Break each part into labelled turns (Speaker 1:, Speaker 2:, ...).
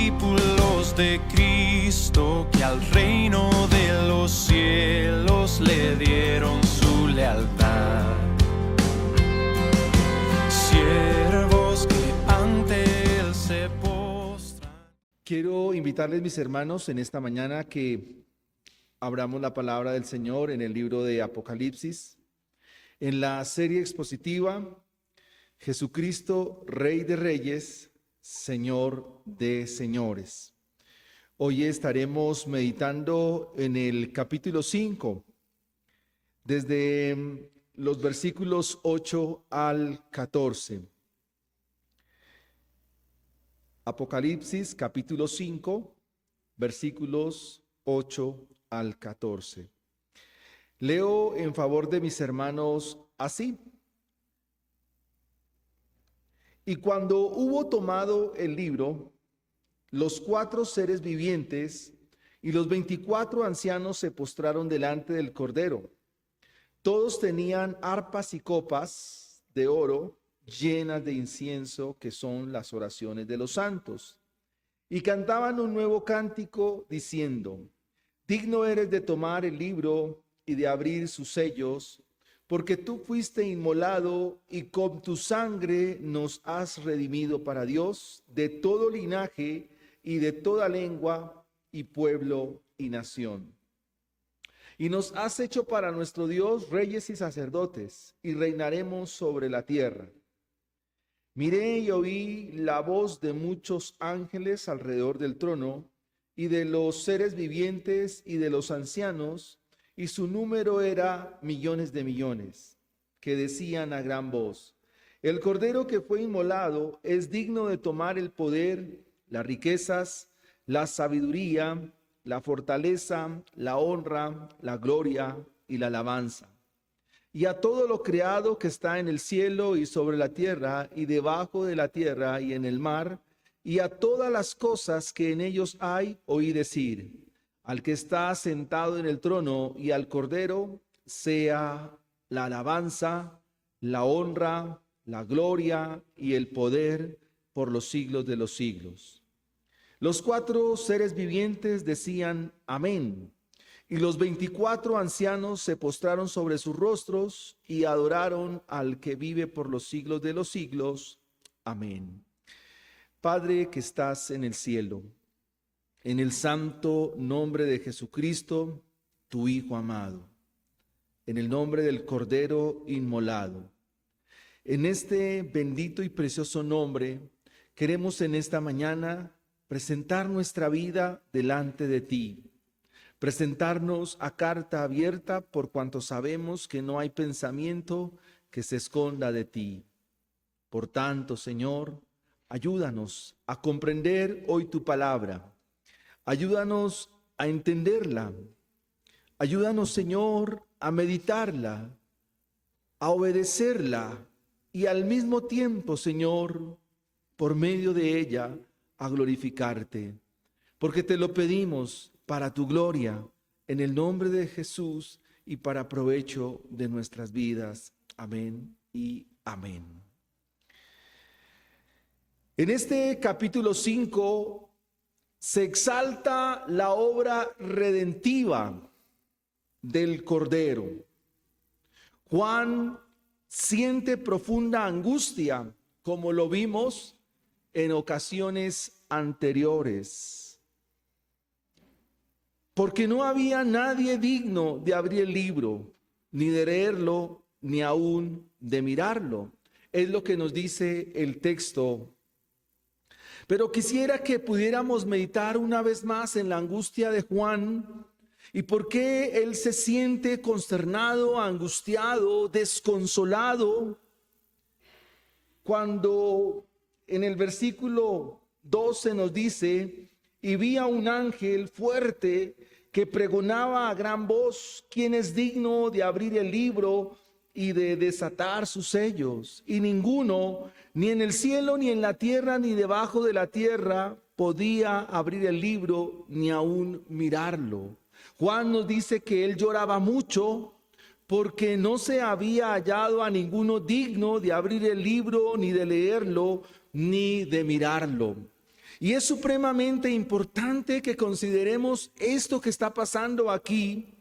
Speaker 1: discípulos de Cristo que al reino de los cielos le dieron su lealtad. Siervos que ante él se postran.
Speaker 2: Quiero invitarles, mis hermanos, en esta mañana que abramos la palabra del Señor en el libro de Apocalipsis, en la serie expositiva Jesucristo, Rey de Reyes, Señor de Señores. Hoy estaremos meditando en el capítulo 5, desde los versículos 8 al 14. Apocalipsis capítulo 5, versículos 8 al 14. Leo en favor de mis hermanos así. Y cuando hubo tomado el libro, los 4 seres vivientes y los 24 ancianos se postraron delante del Cordero. Todos tenían arpas y copas de oro llenas de incienso, que son las oraciones de los santos. Y cantaban un nuevo cántico diciendo: digno eres de tomar el libro y de abrir sus sellos, porque tú fuiste inmolado y con tu sangre nos has redimido para Dios de todo linaje y de toda lengua y pueblo y nación. Y nos has hecho para nuestro Dios reyes y sacerdotes, y reinaremos sobre la tierra. Miré y oí la voz de muchos ángeles alrededor del trono, y de los seres vivientes y de los ancianos, y su número era millones de millones, que decían a gran voz: el Cordero que fue inmolado es digno de tomar el poder, las riquezas, la sabiduría, la fortaleza, la honra, la gloria y la alabanza. Y a todo lo creado que está en el cielo y sobre la tierra y debajo de la tierra y en el mar, y a todas las cosas que en ellos hay, oí decir: al que está sentado en el trono y al Cordero sea la alabanza, la honra, la gloria y el poder por los siglos de los siglos. Los 4 seres vivientes decían: amén. Y los 24 ancianos se postraron sobre sus rostros y adoraron al que vive por los siglos de los siglos. Amén. Padre que estás en el cielo, en el santo nombre de Jesucristo, tu Hijo amado, en el nombre del Cordero inmolado, en este bendito y precioso nombre, queremos en esta mañana presentar nuestra vida delante de ti, presentarnos a carta abierta por cuanto sabemos que no hay pensamiento que se esconda de ti. Por tanto, Señor, ayúdanos a comprender hoy tu palabra. Ayúdanos a entenderla. Ayúdanos, Señor, a meditarla, a obedecerla y al mismo tiempo, Señor, por medio de ella, a glorificarte. Porque te lo pedimos para tu gloria, en el nombre de Jesús y para provecho de nuestras vidas. Amén y amén. En este capítulo 5 se exalta la obra redentiva del Cordero. Juan siente profunda angustia, como lo vimos en ocasiones anteriores, porque no había nadie digno de abrir el libro, ni de leerlo, ni aún de mirarlo. Es lo que nos dice el texto. Pero quisiera que pudiéramos meditar una vez más en la angustia de Juan y por qué él se siente consternado, angustiado, desconsolado, cuando en el versículo 12 nos dice: y vi a un ángel fuerte que pregonaba a gran voz: ¿quién es digno de abrir el libro y de desatar sus sellos? Y ninguno, ni en el cielo, ni en la tierra, ni debajo de la tierra, podía abrir el libro, ni aún mirarlo. Juan nos dice que él lloraba mucho porque no se había hallado a ninguno digno de abrir el libro, ni de leerlo, ni de mirarlo. Y es supremamente importante que consideremos esto que está pasando aquí,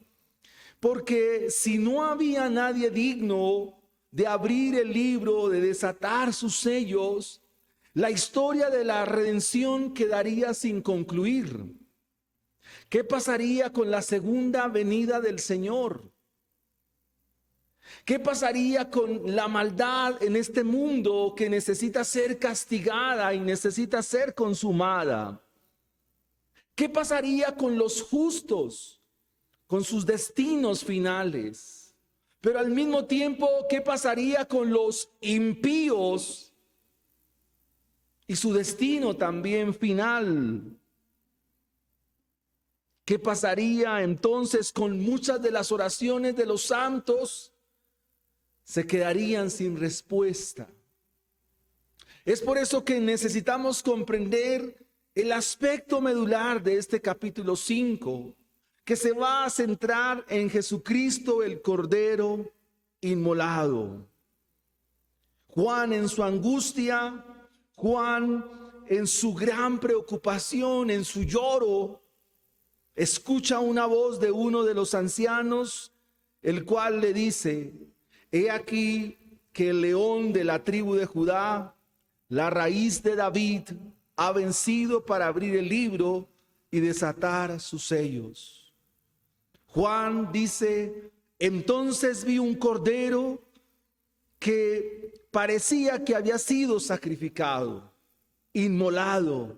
Speaker 2: porque si no había nadie digno de abrir el libro, de desatar sus sellos, la historia de la redención quedaría sin concluir. ¿Qué pasaría con la segunda venida del Señor? ¿Qué pasaría con la maldad en este mundo que necesita ser castigada y necesita ser consumada? ¿Qué pasaría con los justos, con sus destinos finales? Pero al mismo tiempo, ¿qué pasaría con los impíos y su destino también final? ¿Qué pasaría entonces con muchas de las oraciones de los santos? Se quedarían sin respuesta. Es por eso que necesitamos comprender el aspecto medular de este capítulo 5, que se va a centrar en Jesucristo, el Cordero inmolado. Juan en su angustia, Juan en su gran preocupación, en su lloro, escucha una voz de uno de los ancianos, el cual le dice: he aquí que el león de la tribu de Judá, la raíz de David, ha vencido para abrir el libro y desatar sus sellos. Juan dice: entonces vi un cordero que parecía que había sido sacrificado, inmolado.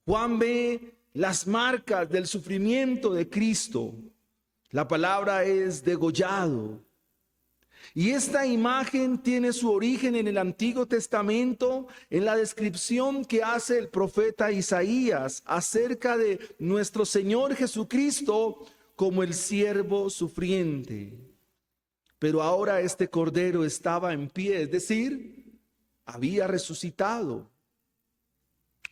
Speaker 2: Juan ve las marcas del sufrimiento de Cristo. La palabra es degollado. Y esta imagen tiene su origen en el Antiguo Testamento, en la descripción que hace el profeta Isaías acerca de nuestro Señor Jesucristo como el siervo sufriente. Pero ahora este cordero estaba en pie, es decir, había resucitado.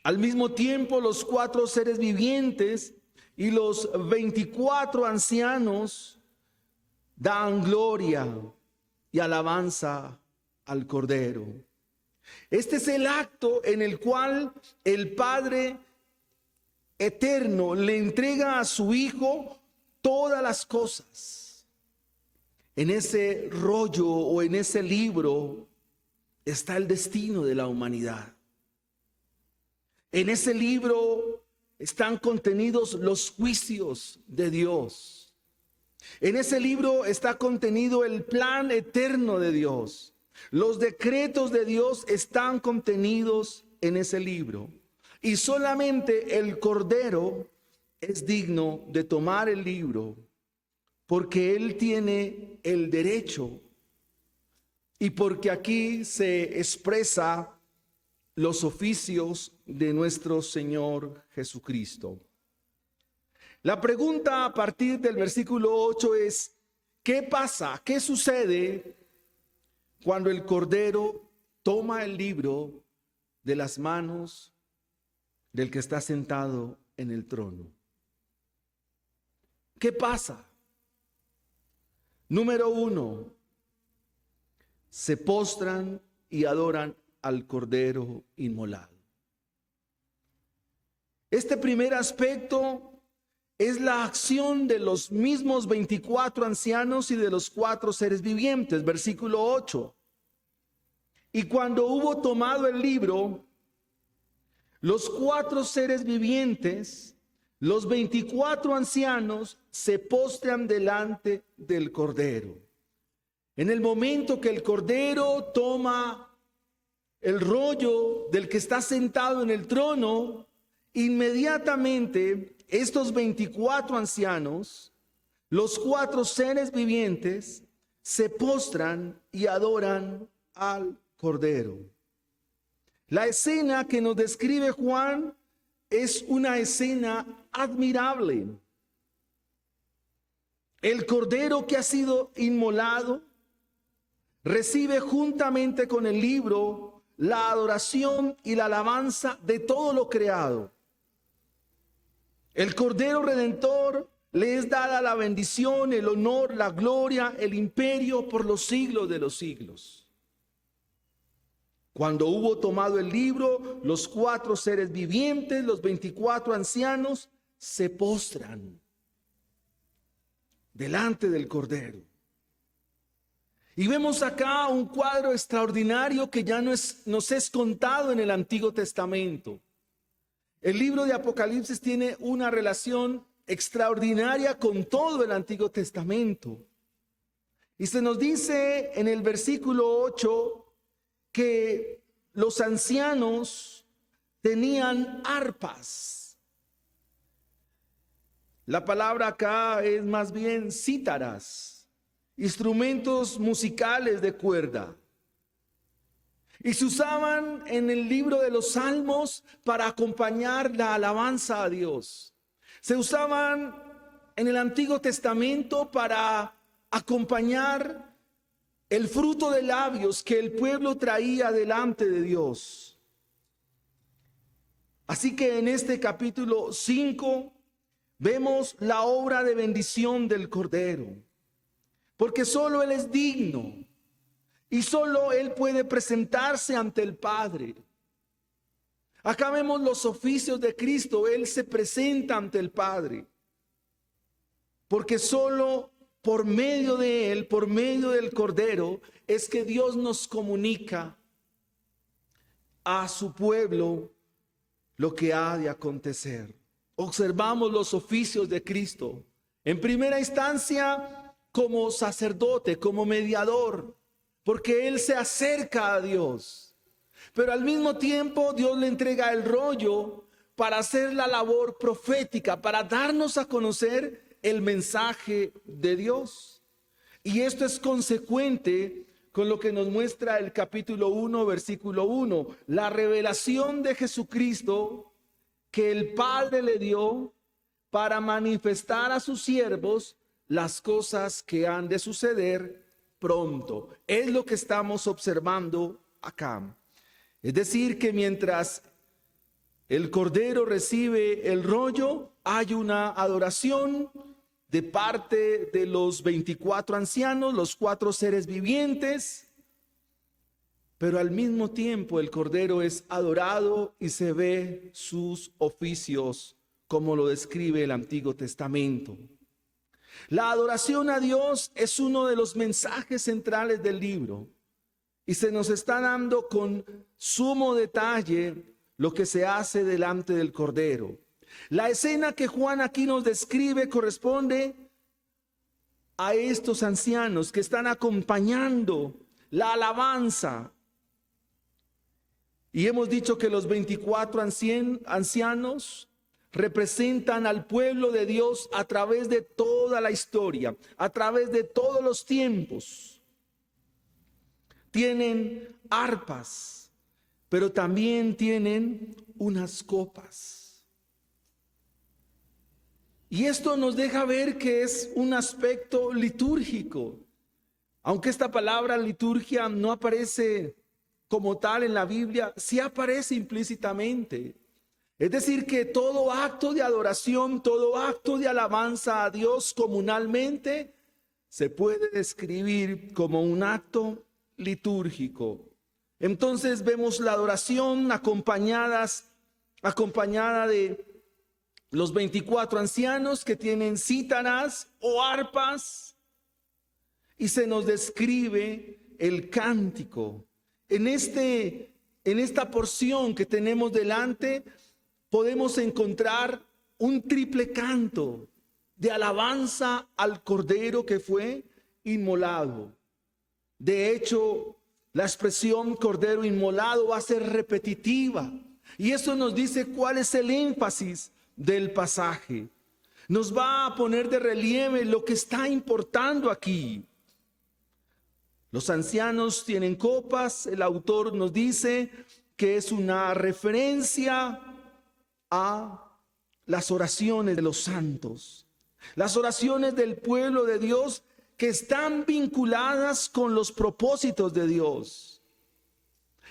Speaker 2: Al mismo tiempo, los 4 seres vivientes y los 24 ancianos dan gloria y alabanza al Cordero. Este es el acto en el cual el Padre eterno le entrega a su Hijo todas las cosas. En ese rollo o en ese libro está el destino de la humanidad. En ese libro están contenidos los juicios de Dios. En ese libro está contenido el plan eterno de Dios. Los decretos de Dios están contenidos en ese libro. Y solamente el Cordero es digno de tomar el libro, porque Él tiene el derecho y porque aquí se expresa los oficios de nuestro Señor Jesucristo. La pregunta a partir del versículo 8 es: ¿qué pasa? ¿Qué sucede cuando el Cordero toma el libro de las manos del que está sentado en el trono? ¿Qué pasa? Número 1, se postran y adoran al Cordero inmolado. Este primer aspecto es la acción de los mismos 24 ancianos y de los 4 seres vivientes. Versículo 8. Y cuando hubo tomado el libro, los 4 seres vivientes, los 24 ancianos, se postran delante del Cordero. En el momento que el Cordero toma el rollo del que está sentado en el trono, inmediatamente estos 24 ancianos, los 4 seres vivientes, se postran y adoran al Cordero. La escena que nos describe Juan es una escena admirable. El Cordero que ha sido inmolado recibe juntamente con el libro la adoración y la alabanza de todo lo creado. El Cordero Redentor le es dada la bendición, el honor, la gloria, el imperio por los siglos de los siglos. Cuando hubo tomado el libro, los 4 seres vivientes, los 24 ancianos, se postran delante del Cordero. Y vemos acá un cuadro extraordinario que ya nos es contado en el Antiguo Testamento. El libro de Apocalipsis tiene una relación extraordinaria con todo el Antiguo Testamento. Y se nos dice en el versículo 8 que los ancianos tenían arpas. La palabra acá es más bien cítaras, instrumentos musicales de cuerda. Y se usaban en el libro de los Salmos para acompañar la alabanza a Dios. Se usaban en el Antiguo Testamento para acompañar el fruto de labios que el pueblo traía delante de Dios. Así que en este capítulo 5 vemos la obra de bendición del Cordero, porque solo Él es digno y solo Él puede presentarse ante el Padre. Acá vemos los oficios de Cristo. Él se presenta ante el Padre, porque solo por medio de Él, por medio del Cordero, es que Dios nos comunica a su pueblo lo que ha de acontecer. Observamos los oficios de Cristo. En primera instancia, como sacerdote, como mediador, porque Él se acerca a Dios. Pero al mismo tiempo, Dios le entrega el rollo para hacer la labor profética, para darnos a conocer el mensaje de Dios. Y esto es consecuente con lo que nos muestra el capítulo 1, versículo 1, la revelación de Jesucristo que el Padre le dio para manifestar a sus siervos las cosas que han de suceder pronto. Es lo que estamos observando acá. Es decir, que mientras el Cordero recibe el rollo, hay una adoración de parte de los 24 ancianos, los 4 seres vivientes, pero al mismo tiempo el Cordero es adorado y se ve sus oficios como lo describe el Antiguo Testamento. La adoración a Dios es uno de los mensajes centrales del libro y se nos está dando con sumo detalle lo que se hace delante del Cordero. La escena que Juan aquí nos describe corresponde a estos ancianos que están acompañando la alabanza. Y hemos dicho que los 24 ancianos representan al pueblo de Dios a través de toda la historia, a través de todos los tiempos. Tienen arpas, pero también tienen unas copas. Y esto nos deja ver que es un aspecto litúrgico. Aunque esta palabra liturgia no aparece como tal en la Biblia, sí aparece implícitamente. Es decir, que todo acto de adoración, todo acto de alabanza a Dios comunalmente se puede describir como un acto litúrgico. Entonces vemos la adoración acompañada de los 24 ancianos que tienen cítaras o arpas, y se nos describe el cántico. En esta porción que tenemos delante podemos encontrar un triple canto de alabanza al Cordero que fue inmolado. De hecho, la expresión Cordero inmolado va a ser repetitiva, y eso nos dice cuál es el énfasis del pasaje. Nos va a poner de relieve lo que está importando aquí. Los ancianos tienen copas. El autor nos dice que es una referencia a las oraciones de los santos, las oraciones del pueblo de Dios que están vinculadas con los propósitos de Dios.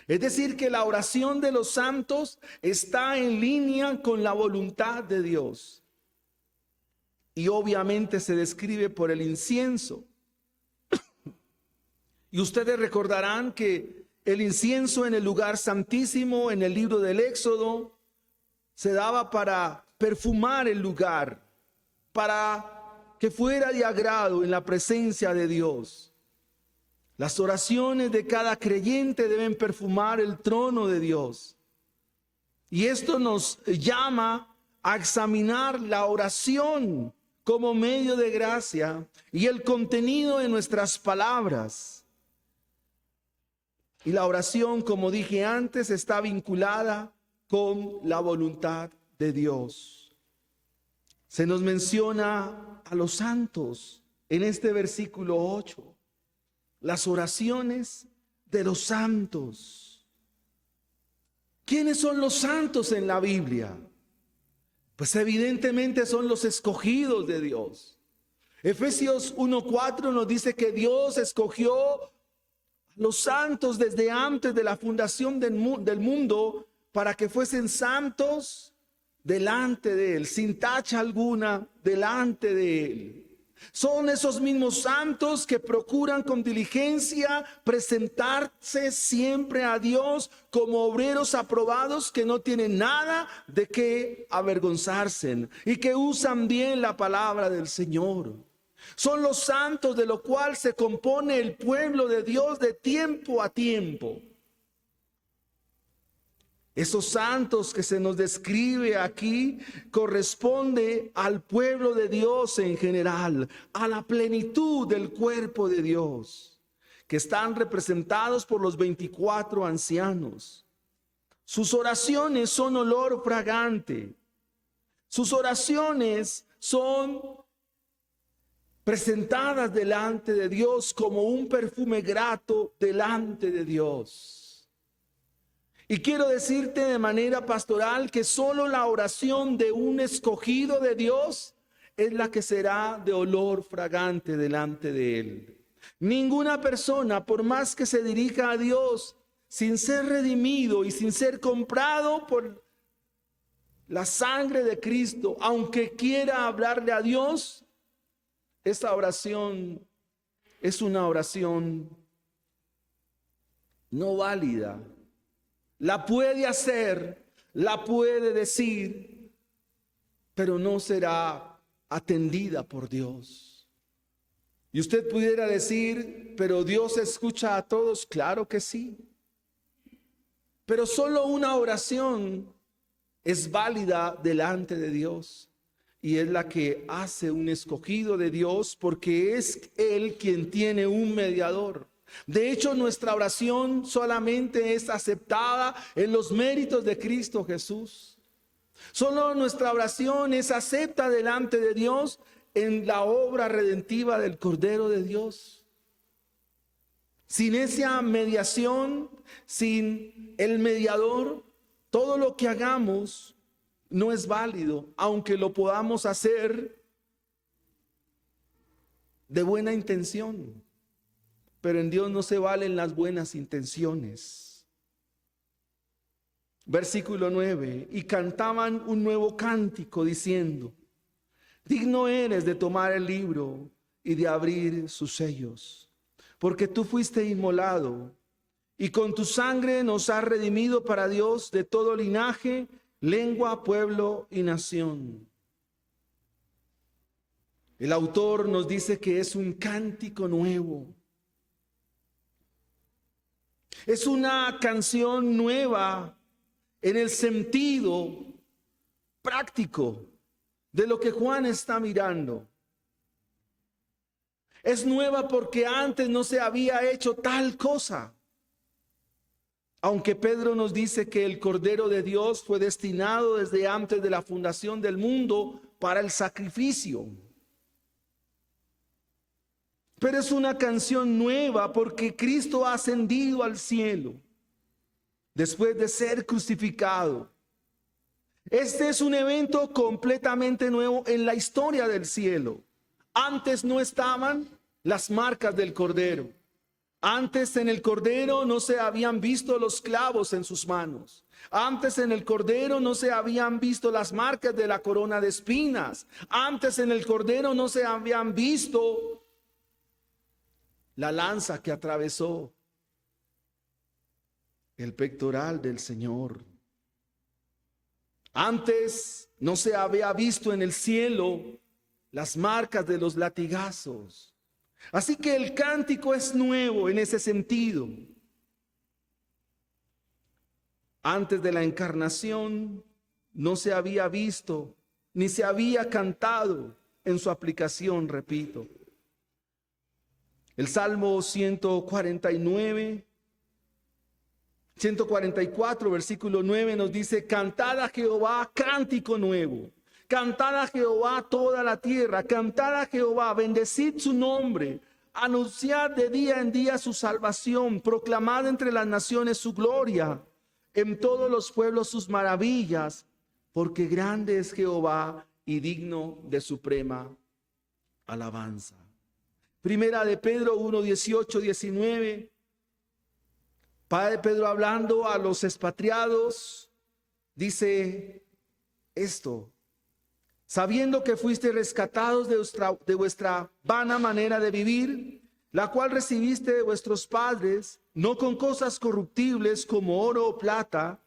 Speaker 2: Es decir, que la oración de los santos está en línea con la voluntad de Dios. Y obviamente se describe por el incienso. Y ustedes recordarán que el incienso en el lugar santísimo, en el libro del Éxodo, se daba para perfumar el lugar, para que fuera de agrado en la presencia de Dios. Las oraciones de cada creyente deben perfumar el trono de Dios. Y esto nos llama a examinar la oración como medio de gracia y el contenido de nuestras palabras. Y la oración, como dije antes, está vinculada con la voluntad de Dios. Se nos menciona a los santos en este versículo 8, las oraciones de los santos. ¿Quiénes son los santos en la Biblia? Pues evidentemente son los escogidos de Dios. Efesios 1:4 nos dice que Dios escogió a los santos desde antes de la fundación del mundo para que fuesen santos delante de Él, sin tacha alguna delante de Él. Son esos mismos santos que procuran con diligencia presentarse siempre a Dios como obreros aprobados que no tienen nada de qué avergonzarse y que usan bien la palabra del Señor. Son los santos de lo cual se compone el pueblo de Dios de tiempo a tiempo. Esos santos que se nos describe aquí corresponde al pueblo de Dios en general, a la plenitud del cuerpo de Dios, que están representados por los 24 ancianos. Sus oraciones son olor fragante. Sus oraciones son presentadas delante de Dios como un perfume grato delante de Dios. Y quiero decirte de manera pastoral que solo la oración de un escogido de Dios es la que será de olor fragante delante de Él. Ninguna persona, por más que se dirija a Dios sin ser redimido y sin ser comprado por la sangre de Cristo, aunque quiera hablarle a Dios, esa oración es una oración no válida. La puede hacer, la puede decir, pero no será atendida por Dios. Y usted pudiera decir, pero Dios escucha a todos. Claro que sí. Pero solo una oración es válida delante de Dios. Y es la que hace un escogido de Dios, porque es Él quien tiene un mediador. De hecho, nuestra oración solamente es aceptada en los méritos de Cristo Jesús. Solo nuestra oración es acepta delante de Dios en la obra redentiva del Cordero de Dios. Sin esa mediación, sin el mediador, todo lo que hagamos no es válido, aunque lo podamos hacer de buena intención. Pero en Dios no se valen las buenas intenciones. Versículo 9. Y cantaban un nuevo cántico diciendo: digno eres de tomar el libro y de abrir sus sellos, porque tú fuiste inmolado y con tu sangre nos has redimido para Dios de todo linaje, lengua, pueblo y nación. El autor nos dice que es un cántico nuevo. Es una canción nueva en el sentido práctico de lo que Juan está mirando. Es nueva porque antes no se había hecho tal cosa. Aunque Pedro nos dice que el Cordero de Dios fue destinado desde antes de la fundación del mundo para el sacrificio. Pero es una canción nueva porque Cristo ha ascendido al cielo después de ser crucificado. Este es un evento completamente nuevo en la historia del cielo. Antes no estaban las marcas del Cordero. Antes en el Cordero no se habían visto los clavos en sus manos. Antes en el Cordero no se habían visto las marcas de la corona de espinas. Antes en el Cordero no se habían visto la lanza que atravesó. el pectoral del Señor. Antes no se había visto en el cielo las marcas de los latigazos. Así que el cántico es nuevo en ese sentido. Antes de la encarnación no se había visto ni se había cantado en su aplicación, repito. El Salmo 144, versículo 9 nos dice: cantad a Jehová cántico nuevo, cantad a Jehová toda la tierra, cantad a Jehová, bendecid su nombre, anunciad de día en día su salvación, proclamad entre las naciones su gloria, en todos los pueblos sus maravillas, porque grande es Jehová y digno de suprema alabanza. Primera de Pedro 1, 18, 19. Padre Pedro, hablando a los expatriados, dice esto: sabiendo que fuiste rescatados de vuestra vana manera de vivir, la cual recibiste de vuestros padres, no con cosas corruptibles como oro o plata,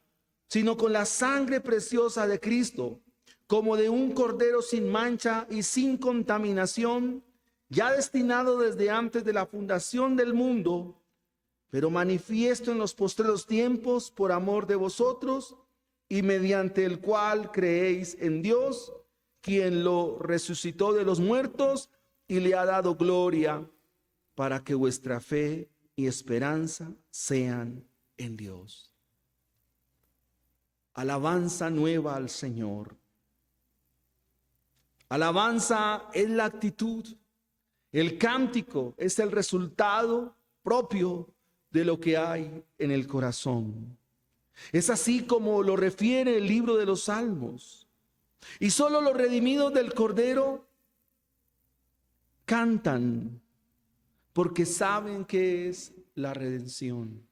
Speaker 2: sino con la sangre preciosa de Cristo, como de un cordero sin mancha y sin contaminación, ya destinado desde antes de la fundación del mundo, pero manifiesto en los postreros tiempos por amor de vosotros, y mediante el cual creéis en Dios, quien lo resucitó de los muertos y le ha dado gloria, para que vuestra fe y esperanza sean en Dios. Alabanza nueva al Señor. Alabanza es la actitud. El cántico es el resultado propio de lo que hay en el corazón. Es así como lo refiere el libro de los Salmos. Y solo los redimidos del Cordero cantan, porque saben que es la redención.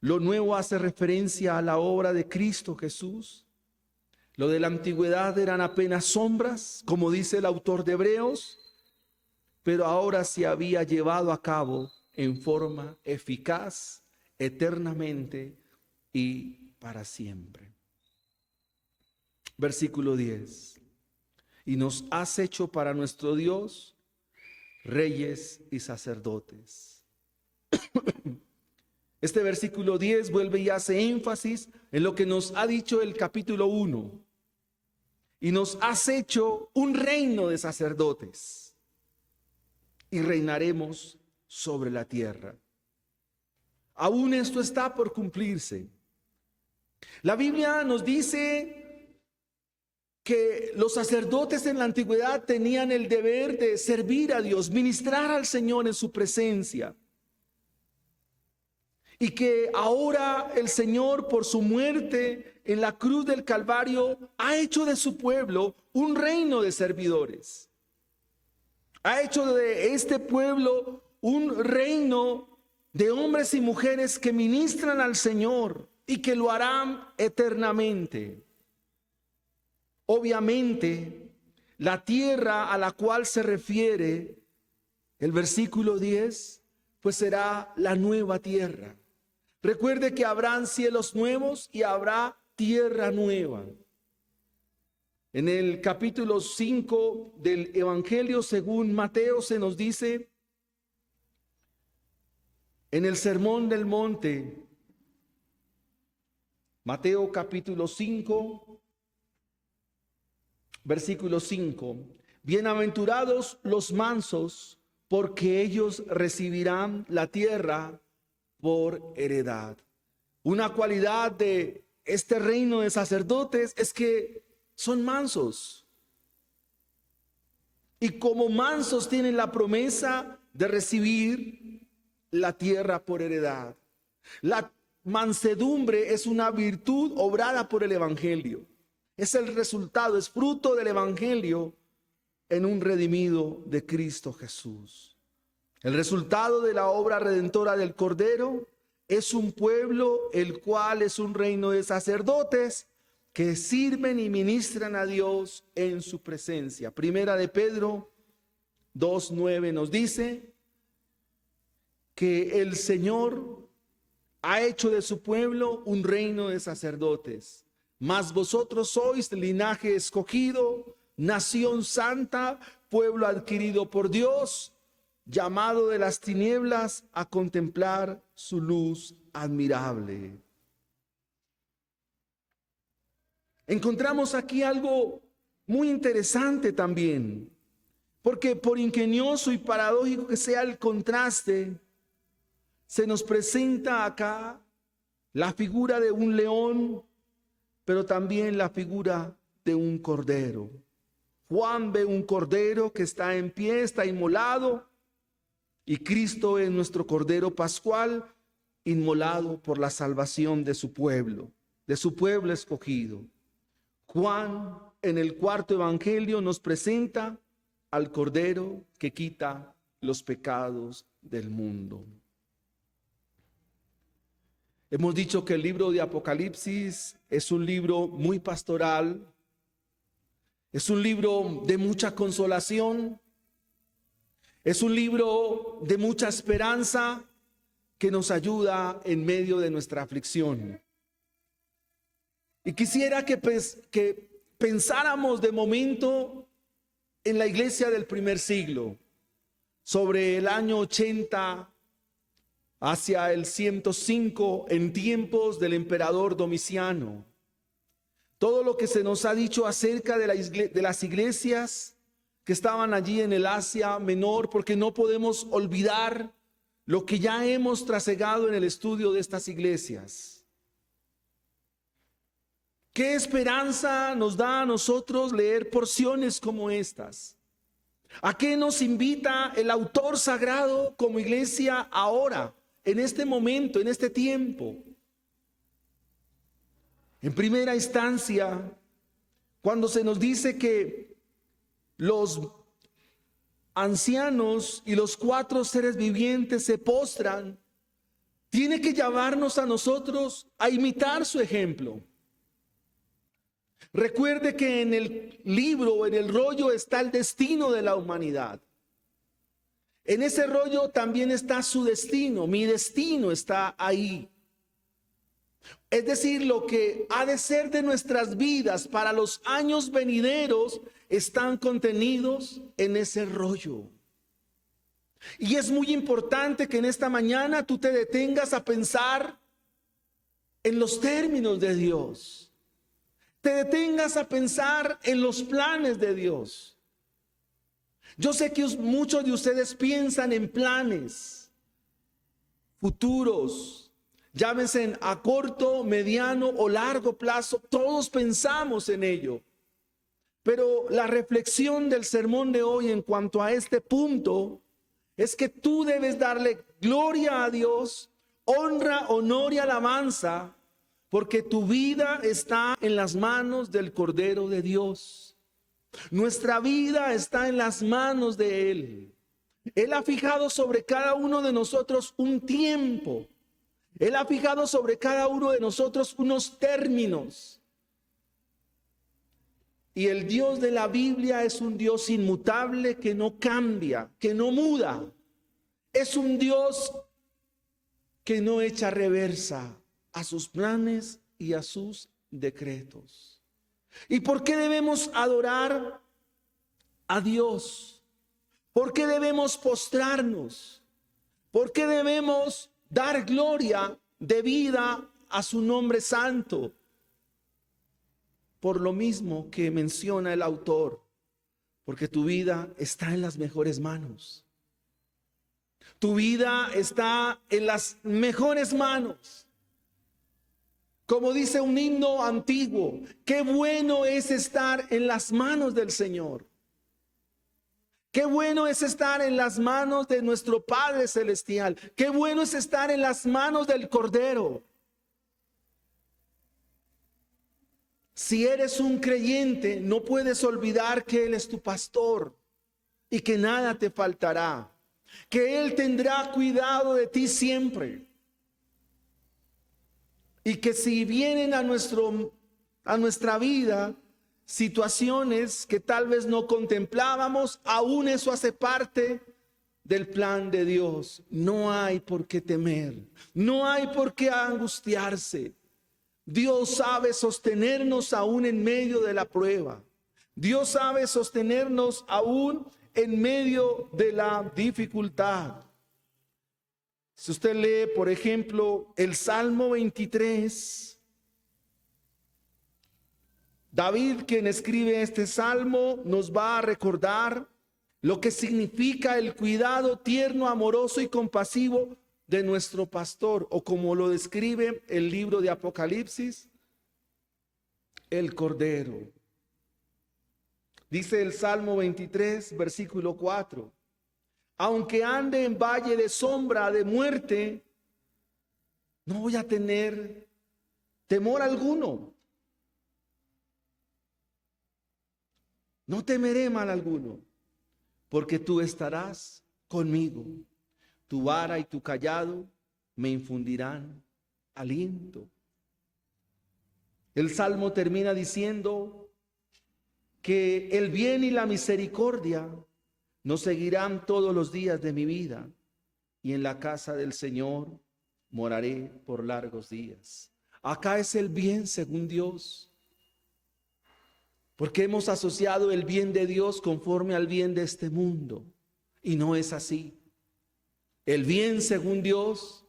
Speaker 2: Lo nuevo hace referencia a la obra de Cristo Jesús. Lo de la antigüedad eran apenas sombras, como dice el autor de Hebreos, pero ahora se había llevado a cabo en forma eficaz, eternamente y para siempre. Versículo 10. Y nos has hecho para nuestro Dios reyes y sacerdotes. Este versículo 10 vuelve y hace énfasis en lo que nos ha dicho el capítulo 1. Y nos has hecho un reino de sacerdotes y reinaremos sobre la tierra. Aún esto está por cumplirse. La Biblia nos dice que los sacerdotes en la antigüedad tenían el deber de servir a Dios, ministrar al Señor en su presencia. Y que ahora el Señor, por su muerte en la cruz del Calvario, ha hecho de su pueblo un reino de servidores. Ha hecho de este pueblo un reino de hombres y mujeres que ministran al Señor y que lo harán eternamente. Obviamente, la tierra a la cual se refiere el versículo 10, pues será la nueva tierra. Recuerde que habrán cielos nuevos y habrá tierra nueva. En el capítulo 5 del Evangelio según Mateo se nos dice, en el Sermón del Monte, Mateo capítulo 5, versículo 5, bienaventurados los mansos, porque ellos recibirán la tierra por heredad. Una cualidad de este reino de sacerdotes es que son mansos. Y como mansos tienen la promesa de recibir la tierra por heredad. La mansedumbre es una virtud obrada por el Evangelio. Es el resultado, es fruto del Evangelio en un redimido de Cristo Jesús. El resultado de la obra redentora del Cordero es un pueblo el cual es un reino de sacerdotes que sirven y ministran a Dios en su presencia. Primera de Pedro 2:9 nos dice que el Señor ha hecho de su pueblo un reino de sacerdotes. Mas vosotros sois linaje escogido, nación santa, pueblo adquirido por Dios, llamado de las tinieblas a contemplar su luz admirable. Encontramos aquí algo muy interesante también, porque por ingenioso y paradójico que sea el contraste, se nos presenta acá la figura de un león, pero también la figura de un cordero. Juan ve un cordero que está en pie, está inmolado, y Cristo es nuestro cordero pascual, inmolado por la salvación de su pueblo escogido. Juan, en el cuarto evangelio, nos presenta al cordero que quita los pecados del mundo. Hemos dicho que el libro de Apocalipsis es un libro muy pastoral, es un libro de mucha consolación, es un libro de mucha esperanza que nos ayuda en medio de nuestra aflicción. Y quisiera que pensáramos de momento en la iglesia del primer siglo, sobre el año 80 hacia el 105, en tiempos del emperador Domiciano. Todo lo que se nos ha dicho acerca de las iglesias que estaban allí en el Asia Menor, porque no podemos olvidar lo que ya hemos trasegado en el estudio de estas iglesias. ¿Qué esperanza nos da a nosotros leer porciones como estas? ¿A qué nos invita el autor sagrado como iglesia ahora, en este momento, en este tiempo? En primera instancia, cuando se nos dice que los ancianos y los 4 seres vivientes se postran, tiene que llevarnos a nosotros a imitar su ejemplo. Recuerde que en el libro, en el rollo, está el destino de la humanidad. En ese rollo también está su destino, mi destino está ahí. Es decir, lo que ha de ser de nuestras vidas para los años venideros están contenidos en ese rollo. Y es muy importante que en esta mañana tú te detengas a pensar en los términos de Dios. Te detengas a pensar en los planes de Dios. Yo sé que muchos de ustedes piensan en planes futuros, llámense a corto, mediano o largo plazo. Todos pensamos en ello. Pero la reflexión del sermón de hoy en cuanto a este punto es que tú debes darle gloria a Dios, honra, honor y alabanza, porque tu vida está en las manos del Cordero de Dios. Nuestra vida está en las manos de Él. Él ha fijado sobre cada uno de nosotros un tiempo. Él ha fijado sobre cada uno de nosotros unos términos. Y el Dios de la Biblia es un Dios inmutable que no cambia, que no muda. Es un Dios que no echa reversa a sus planes y a sus decretos. ¿Y por qué debemos adorar a Dios? ¿Por qué debemos postrarnos? ¿Por qué debemos dar gloria debida a su nombre santo? Por lo mismo que menciona el autor, porque tu vida está en las mejores manos. Tu vida está en las mejores manos. Como dice un himno antiguo, qué bueno es estar en las manos del Señor. Qué bueno es estar en las manos de nuestro Padre Celestial. Qué bueno es estar en las manos del Cordero. Si eres un creyente, no puedes olvidar que Él es tu pastor y que nada te faltará. Que Él tendrá cuidado de ti siempre. Y que si vienen a nuestra vida situaciones que tal vez no contemplábamos, aún eso hace parte del plan de Dios, no hay por qué temer, no hay por qué angustiarse. Dios sabe sostenernos aún en medio de la prueba. Dios sabe sostenernos aún en medio de la dificultad. Si usted lee, por ejemplo, el Salmo 23, David, quien escribe este salmo, nos va a recordar lo que significa el cuidado tierno, amoroso y compasivo de nuestro pastor, o como lo describe el libro de Apocalipsis, el Cordero. Dice el Salmo 23, versículo 4: aunque ande en valle de sombra de muerte, no voy a tener temor alguno. No temeré mal alguno, porque tú estarás conmigo. Tu vara y tu cayado me infundirán aliento. El Salmo termina diciendo que el bien y la misericordia nos seguirán todos los días de mi vida, y en la casa del Señor moraré por largos días. Acá es el bien según Dios, porque hemos asociado el bien de Dios conforme al bien de este mundo, y no es así. El bien según Dios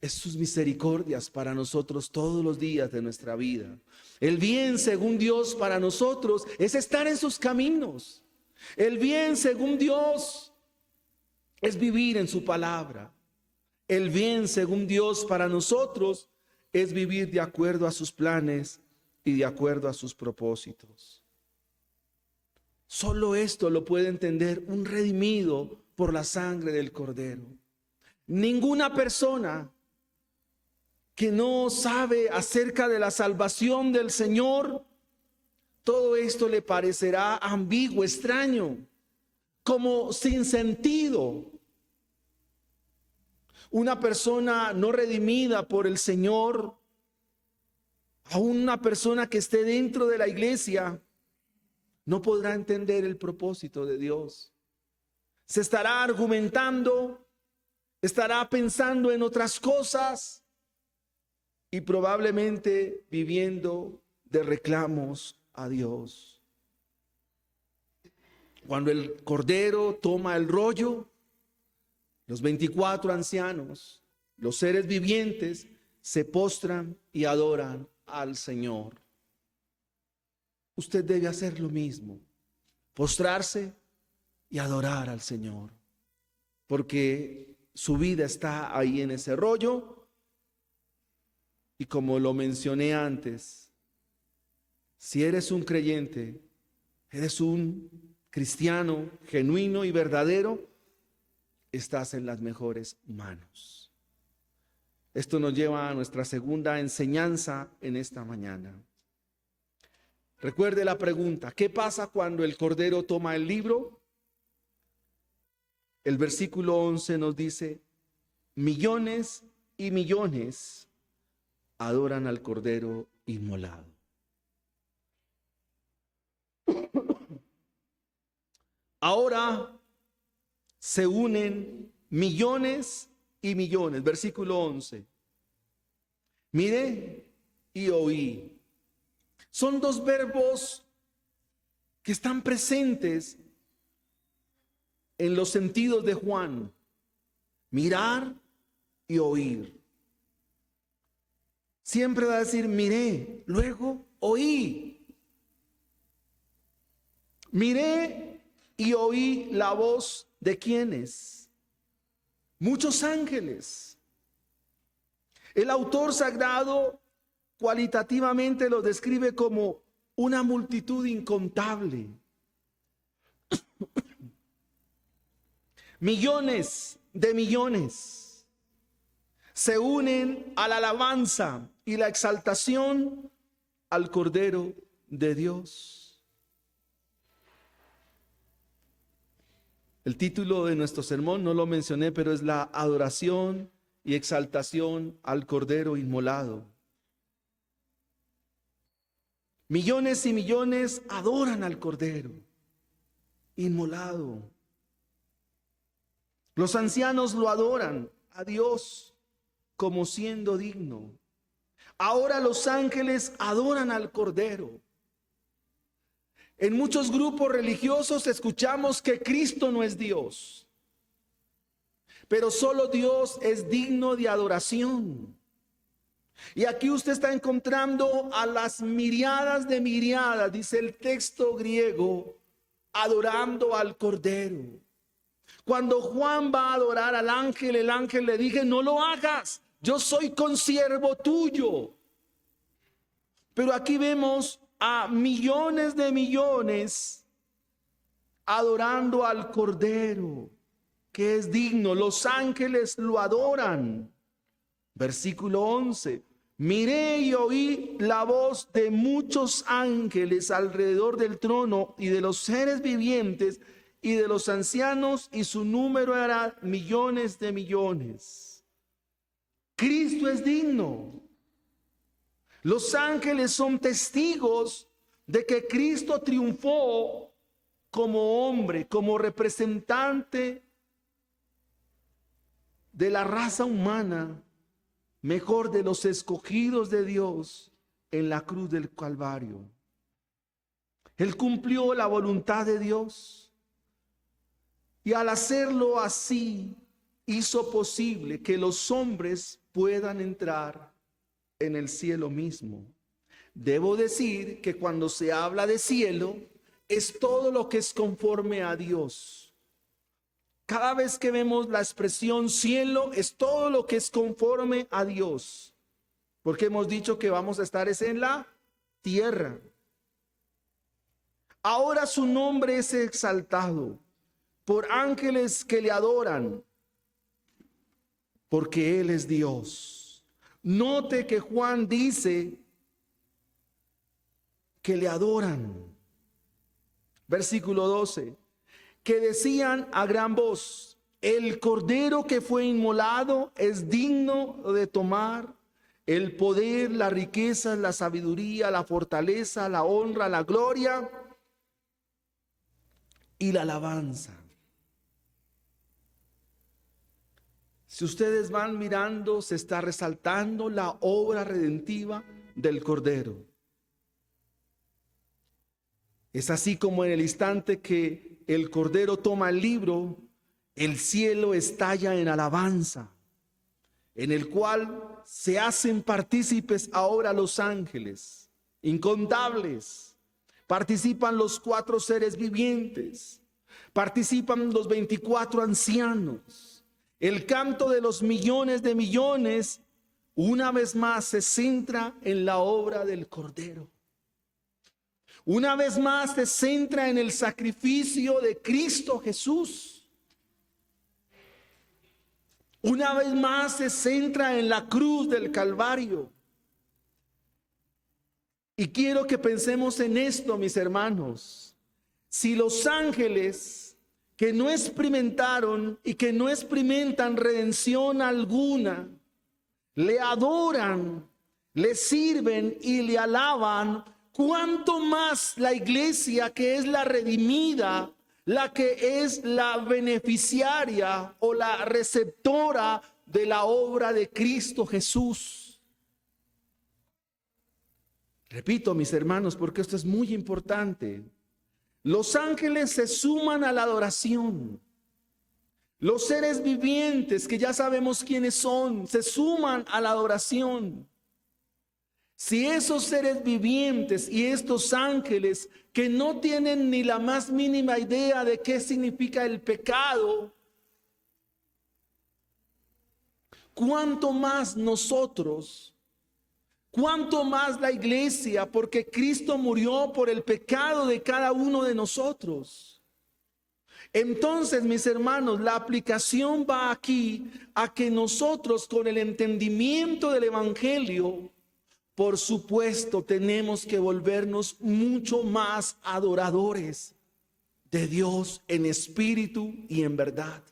Speaker 2: es sus misericordias para nosotros todos los días de nuestra vida. El bien según Dios para nosotros es estar en sus caminos. El bien según Dios es vivir en su palabra. El bien según Dios para nosotros es vivir de acuerdo a sus planes y de acuerdo a sus propósitos. Solo esto lo puede entender un redimido por la sangre del Cordero. Ninguna persona que no sabe acerca de la salvación del Señor, todo esto le parecerá ambiguo, extraño, como sin sentido. Una persona no redimida por el Señor, aún una persona que esté dentro de la iglesia, no podrá entender el propósito de Dios. Se estará argumentando, estará pensando en otras cosas y probablemente viviendo de reclamos a Dios. Cuando el Cordero toma el rollo, los 24 ancianos, los seres vivientes, se postran y adoran al Señor. Usted debe hacer lo mismo, postrarse y adorar al Señor, porque su vida está ahí en ese rollo. Y como lo mencioné antes, si eres un creyente, eres un cristiano genuino y verdadero, estás en las mejores manos. Esto nos lleva a nuestra segunda enseñanza en esta mañana. Recuerde la pregunta: ¿qué pasa cuando el Cordero toma el libro? El versículo 11 nos dice: millones y millones adoran al Cordero inmolado. Ahora se unen millones y millones. Versículo 11. Miré y oí. Son dos verbos que están presentes en los sentidos de Juan: mirar y oír. Siempre va a decir miré, luego oí. Miré y oí la voz de ¿quiénes? Muchos ángeles. El autor sagrado cualitativamente lo describe como una multitud incontable. Millones de millones se unen a la alabanza y la exaltación al Cordero de Dios. El título de nuestro sermón no lo mencioné, pero es la adoración y exaltación al Cordero inmolado. Millones y millones adoran al Cordero inmolado. Los ancianos lo adoran a Dios como siendo digno. Ahora los ángeles adoran al Cordero. En muchos grupos religiosos escuchamos que Cristo no es Dios, pero solo Dios es digno de adoración. Y aquí usted está encontrando a las miriadas de miriadas, dice el texto griego, adorando al Cordero. Cuando Juan va a adorar al ángel, el ángel le dije, no lo hagas, yo soy consiervo tuyo. Pero aquí vemos a millones de millones adorando al Cordero, que es digno. Los ángeles lo adoran. Versículo 11. Miré y oí la voz de muchos ángeles alrededor del trono y de los seres vivientes y de los ancianos, y su número era millones de millones. Cristo es digno. Los ángeles son testigos de que Cristo triunfó como hombre, como representante de la raza humana, mejor de los escogidos de Dios en la cruz del Calvario. Él cumplió la voluntad de Dios y al hacerlo así hizo posible que los hombres puedan entrar en el cielo mismo. Debo decir que cuando se habla de cielo es todo lo que es conforme a Dios. Cada vez que vemos la expresión cielo es todo lo que es conforme a Dios, porque hemos dicho que vamos a estar en la tierra. Ahora su nombre es exaltado por ángeles que le adoran, porque Él es Dios. Note que Juan dice que le adoran. Versículo 12. Que decían a gran voz, el Cordero que fue inmolado es digno de tomar el poder, la riqueza, la sabiduría, la fortaleza, la honra, la gloria y la alabanza. Si ustedes van mirando, se está resaltando la obra redentiva del Cordero. Es así como en el instante que el Cordero toma el libro, el cielo estalla en alabanza, en el cual se hacen partícipes ahora los ángeles, incontables. Participan los 4 seres vivientes, participan los 24 ancianos. El canto de los millones de millones, una vez más, se centra en la obra del Cordero. Una vez más se centra en el sacrificio de Cristo Jesús. Una vez más se centra en la cruz del Calvario. Y quiero que pensemos en esto, mis hermanos. Si los ángeles que no experimentaron y que no experimentan redención alguna, le adoran, le sirven y le alaban, ¿cuánto más la iglesia, que es la redimida, la que es la beneficiaria o la receptora de la obra de Cristo Jesús? Repito, mis hermanos, porque esto es muy importante. Los ángeles se suman a la adoración. Los seres vivientes, que ya sabemos quiénes son, se suman a la adoración. Si esos seres vivientes y estos ángeles que no tienen ni la más mínima idea de qué significa el pecado, ¿cuánto más nosotros? ¿Cuánto más la iglesia? Porque Cristo murió por el pecado de cada uno de nosotros. Entonces, mis hermanos, la aplicación va aquí a que nosotros, con el entendimiento del evangelio, por supuesto, tenemos que volvernos mucho más adoradores de Dios en espíritu y en verdad.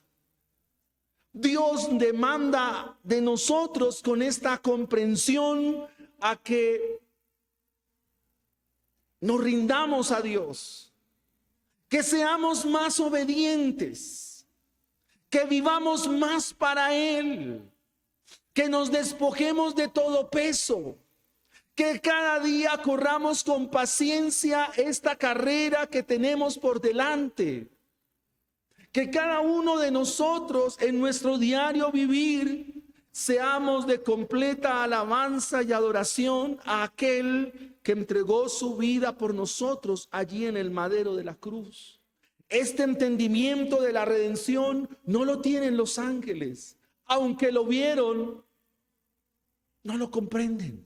Speaker 2: Dios demanda de nosotros, con esta comprensión, a que nos rindamos a Dios, que seamos más obedientes, que vivamos más para Él, que nos despojemos de todo peso, que cada día corramos con paciencia esta carrera que tenemos por delante, que cada uno de nosotros en nuestro diario vivir seamos de completa alabanza y adoración a aquel que entregó su vida por nosotros allí en el madero de la cruz. Este entendimiento de la redención no lo tienen los ángeles. Aunque lo vieron, no lo comprenden.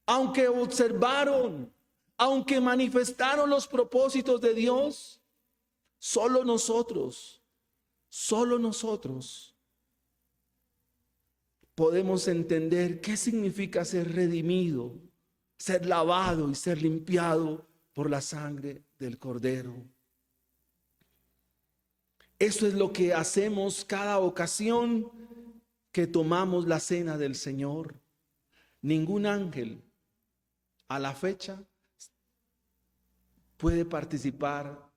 Speaker 2: Aunque observaron, aunque manifestaron los propósitos de Dios, solo nosotros podemos entender qué significa ser redimido, ser lavado y ser limpiado por la sangre del Cordero. Eso es lo que hacemos cada ocasión que tomamos la cena del Señor. Ningún ángel a la fecha puede participar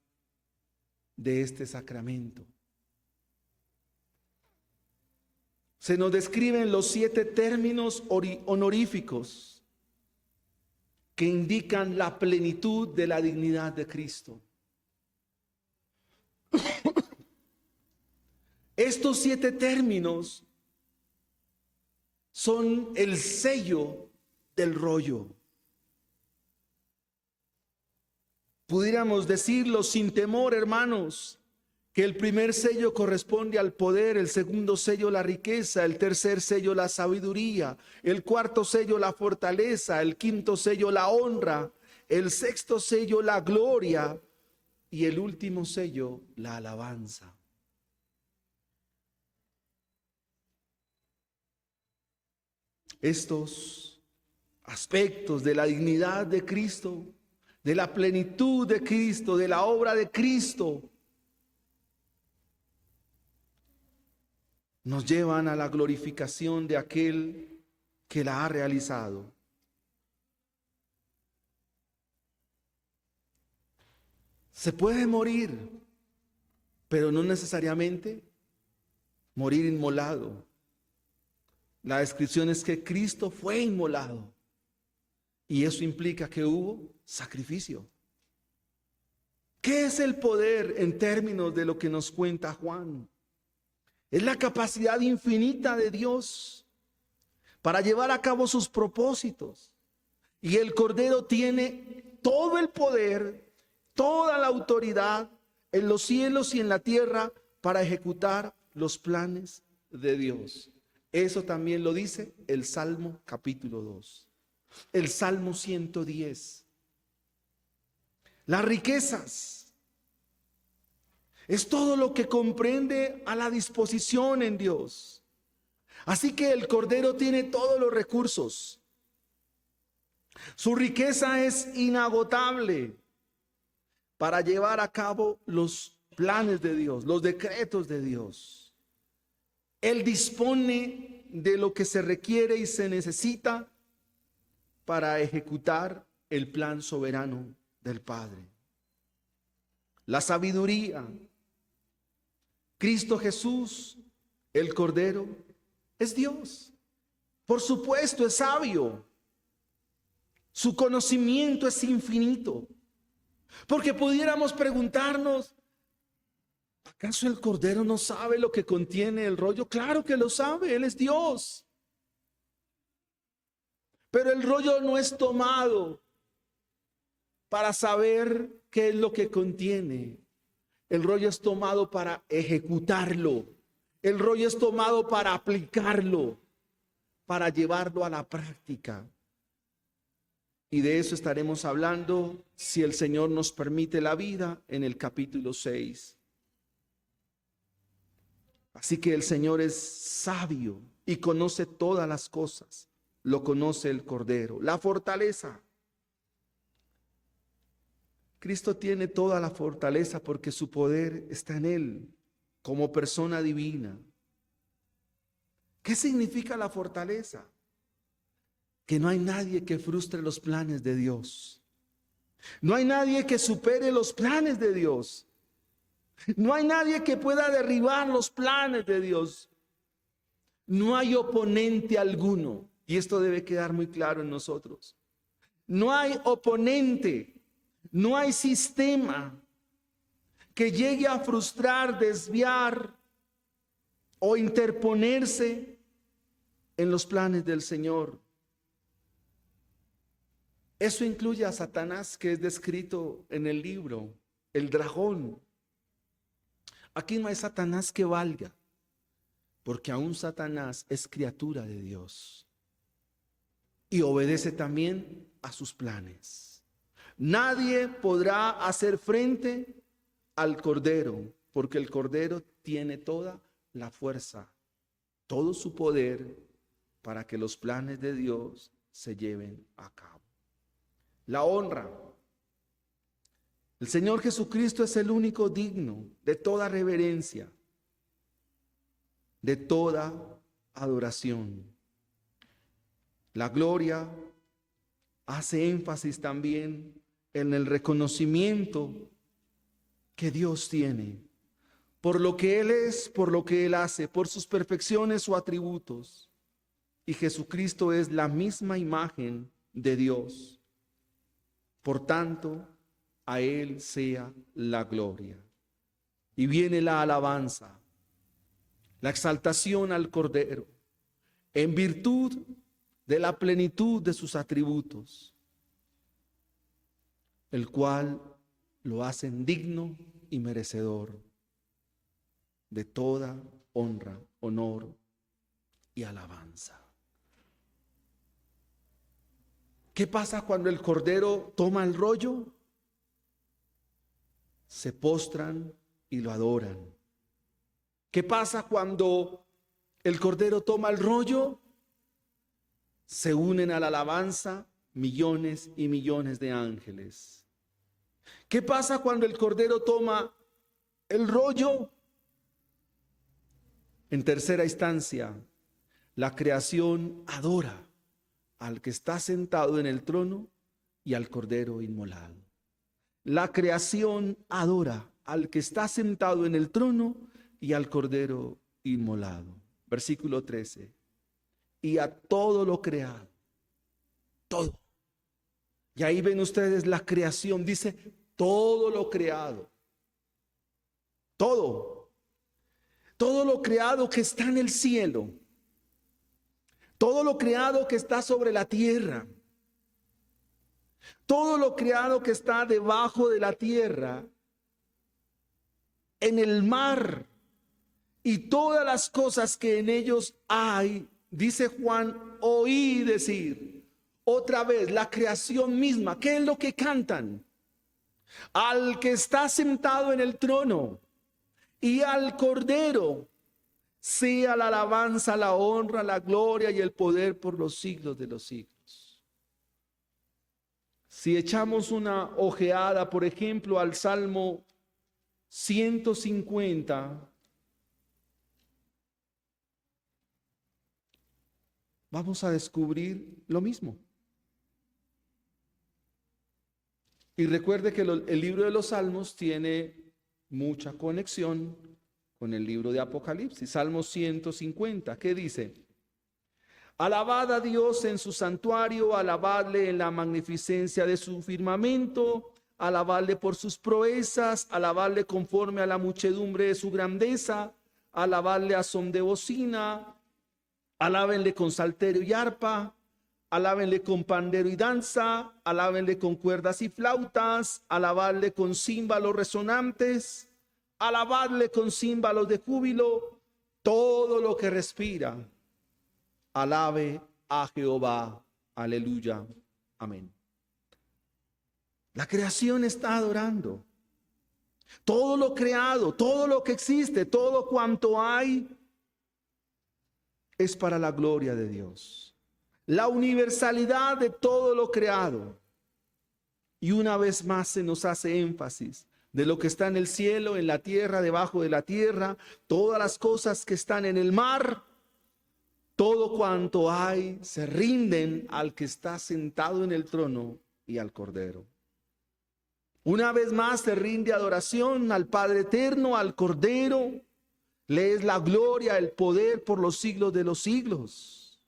Speaker 2: de este sacramento. Se nos describen los 7 términos honoríficos que indican la plenitud de la dignidad de Cristo. Estos 7 términos son el sello del rollo. Pudiéramos decirlo sin temor, hermanos, que el primer sello corresponde al poder, el segundo sello la riqueza, el tercer sello la sabiduría, el cuarto sello la fortaleza, el quinto sello la honra, el sexto sello la gloria y el último sello la alabanza. Estos aspectos de la dignidad de Cristo, de la plenitud de Cristo, de la obra de Cristo, nos llevan a la glorificación de aquel que la ha realizado. Se puede morir, pero no necesariamente morir inmolado. La descripción es que Cristo fue inmolado y eso implica que hubo sacrificio. ¿Qué es el poder en términos de lo que nos cuenta Juan? Es la capacidad infinita de Dios para llevar a cabo sus propósitos. Y el Cordero tiene todo el poder, toda la autoridad en los cielos y en la tierra para ejecutar los planes de Dios. Eso también lo dice el Salmo capítulo 2, el Salmo 110. Las riquezas es todo lo que comprende a la disposición en Dios. Así que el Cordero tiene todos los recursos. Su riqueza es inagotable para llevar a cabo los planes de Dios, los decretos de Dios. Él dispone de lo que se requiere y se necesita para ejecutar el plan soberano del Padre. La sabiduría. Cristo Jesús, el Cordero, es Dios. Por supuesto, es sabio. Su conocimiento es infinito. Porque pudiéramos preguntarnos, ¿acaso el Cordero no sabe lo que contiene el rollo? Claro que lo sabe, Él es Dios. Pero el rollo no es tomado para saber qué es lo que contiene. El rollo es tomado para ejecutarlo. El rollo es tomado para aplicarlo, para llevarlo a la práctica. Y de eso estaremos hablando, si el Señor nos permite la vida, en el capítulo 6. Así que el Señor es sabio y conoce todas las cosas. Lo conoce el Cordero. La fortaleza. Cristo tiene toda la fortaleza porque su poder está en Él como persona divina. ¿Qué significa la fortaleza? Que no hay nadie que frustre los planes de Dios. No hay nadie que supere los planes de Dios. No hay nadie que pueda derribar los planes de Dios. No hay oponente alguno. Y esto debe quedar muy claro en nosotros. No hay oponente, no hay sistema que llegue a frustrar, desviar o interponerse en los planes del Señor. Eso incluye a Satanás, que es descrito en el libro, el dragón. Aquí no hay Satanás que valga, porque aún Satanás es criatura de Dios y obedece también a sus planes. Nadie podrá hacer frente al Cordero, porque el Cordero tiene toda la fuerza, todo su poder para que los planes de Dios se lleven a cabo. La honra. El Señor Jesucristo es el único digno de toda reverencia, de toda adoración. La gloria hace énfasis también en el reconocimiento que Dios tiene por lo que Él es, por lo que Él hace, por sus perfecciones o atributos. Y Jesucristo es la misma imagen de Dios. Por tanto, a Él sea la gloria. Y viene la alabanza, la exaltación al Cordero, en virtud de la plenitud de sus atributos, el cual lo hacen digno y merecedor de toda honra, honor y alabanza. ¿Qué pasa cuando el Cordero toma el rollo? Se postran y lo adoran. ¿Qué pasa cuando el Cordero toma el rollo? Se unen a la alabanza millones y millones de ángeles. ¿Qué pasa cuando el Cordero toma el rollo? En tercera instancia, la creación adora al que está sentado en el trono y al Cordero inmolado. La creación adora al que está sentado en el trono y al Cordero inmolado. Versículo 13. Y a todo lo creado, todo. Y ahí ven ustedes la creación, dice todo lo creado, todo lo creado que está en el cielo, todo lo creado que está sobre la tierra, todo lo creado que está debajo de la tierra, en el mar y todas las cosas que en ellos hay, dice Juan, oí decir, otra vez la creación misma. ¿Qué es lo que cantan? Al que está sentado en el trono y al Cordero sea la alabanza, la honra, la gloria y el poder por los siglos de los siglos. Si echamos una ojeada, por ejemplo, al Salmo 150, vamos a descubrir lo mismo. Y recuerde que el libro de los Salmos tiene mucha conexión con el libro de Apocalipsis. Salmo 150, ¿qué dice? Alabad a Dios en su santuario, alabadle en la magnificencia de su firmamento, alabadle por sus proezas, alabadle conforme a la muchedumbre de su grandeza, alabadle a son de bocina, alábenle con salterio y arpa, alábenle con pandero y danza, alábenle con cuerdas y flautas, alabadle con címbalos resonantes, alabadle con címbalos de júbilo, todo lo que respira, alabe a Jehová, aleluya, amén. La creación está adorando. Todo lo creado, todo lo que existe, todo cuanto hay, es para la gloria de Dios. La universalidad de todo lo creado. Y una vez más se nos hace énfasis de lo que está en el cielo, en la tierra, debajo de la tierra, todas las cosas que están en el mar, todo cuanto hay, se rinden al que está sentado en el trono y al Cordero. Una vez más se rinde adoración al Padre eterno, al Cordero. Le es la gloria, el poder por los siglos de los siglos.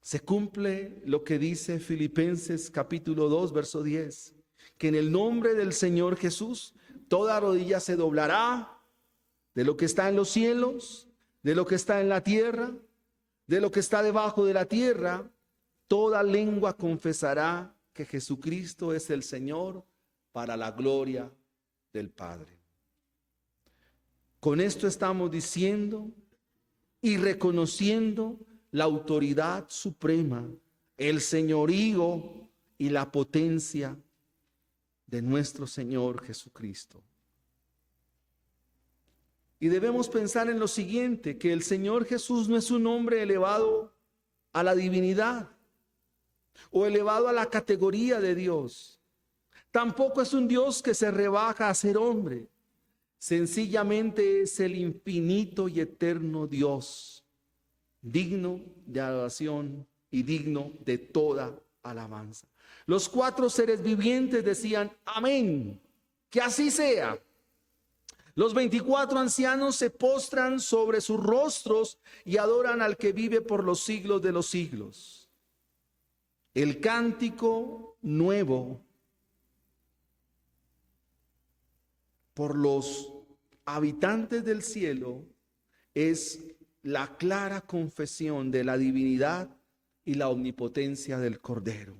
Speaker 2: Se cumple lo que dice Filipenses capítulo 2, verso 10, que en el nombre del Señor Jesús toda rodilla se doblará, de lo que está en los cielos, de lo que está en la tierra, de lo que está debajo de la tierra. Toda lengua confesará que Jesucristo es el Señor, para la gloria del Padre. Con esto estamos diciendo y reconociendo la autoridad suprema, el señorío y la potencia de nuestro Señor Jesucristo. Y debemos pensar en lo siguiente, que el Señor Jesús no es un hombre elevado a la divinidad o elevado a la categoría de Dios. Tampoco es un Dios que se rebaja a ser hombre. Sencillamente es el infinito y eterno Dios, digno de adoración y digno de toda alabanza. Los 4 seres vivientes decían: amén, que así sea. Los 24 ancianos se postran sobre sus rostros y adoran al que vive por los siglos de los siglos. El cántico nuevo por los habitantes del cielo es la clara confesión de la divinidad y la omnipotencia del Cordero,